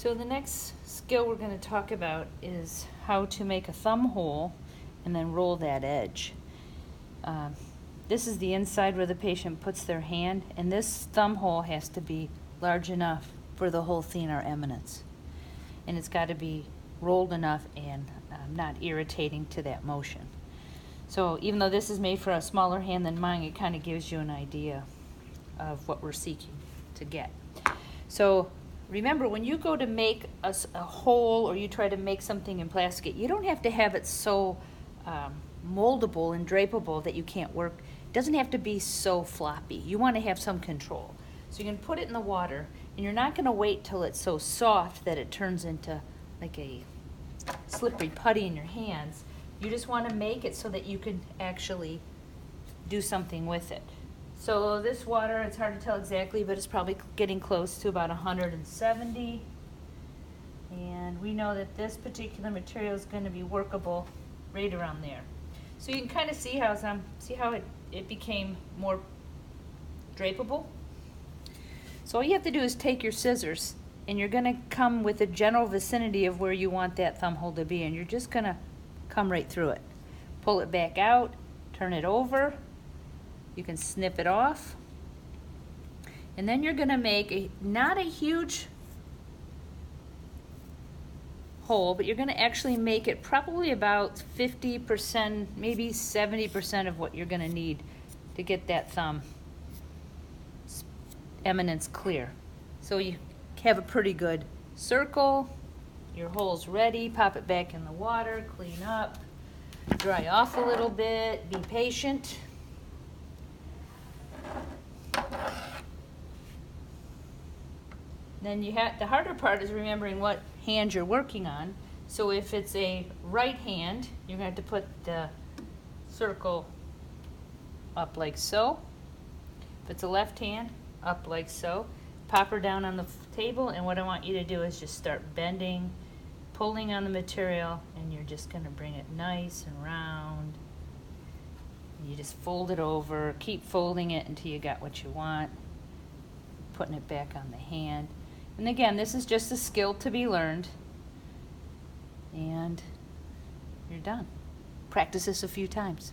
So the next skill we're going to talk about is how to make a thumb hole and then roll that edge. This is the inside where the patient puts their hand, and this thumb hole has to be large enough for the whole thenar eminence. And it's got to be rolled enough and not irritating to that motion. So even though this is made for a smaller hand than mine, it kind of gives you an idea of what we're seeking to get. So remember, when you go to make a hole or you try to make something in plastic, you don't have to have it so moldable and drapable that you can't work. It doesn't have to be so floppy. You want to have some control. So you can put it in the water, and you're not going to wait till it's so soft that it turns into like a slippery putty in your hands. You just want to make it so that you can actually do something with it. So this water, it's hard to tell exactly, but it's probably getting close to about 170. And we know that this particular material is going to be workable right around there. So you can kind of see how it became more drapable. So all you have to do is take your scissors, and you're going to come with a general vicinity of where you want that thumb hole to be, and you're just going to come right through it. Pull it back out, turn it over. You can snip it off. And then you're going to make not a huge hole, but you're going to actually make it probably about 50%, maybe 70% of what you're going to need to get that thumb eminence clear. So you have a pretty good circle. Your hole's ready. Pop it back in the water, clean up, dry off a little bit, be patient. Then the harder part is remembering what hand you're working on. So if it's a right hand, you're going to have to put the circle up like so. If it's a left hand, up like so. Pop her down on the table, and what I want you to do is just start bending, pulling on the material, and you're just going to bring it nice and round. And you just fold it over, keep folding it until you got what you want, putting it back on the hand. And again, this is just a skill to be learned, and you're done. Practice this a few times.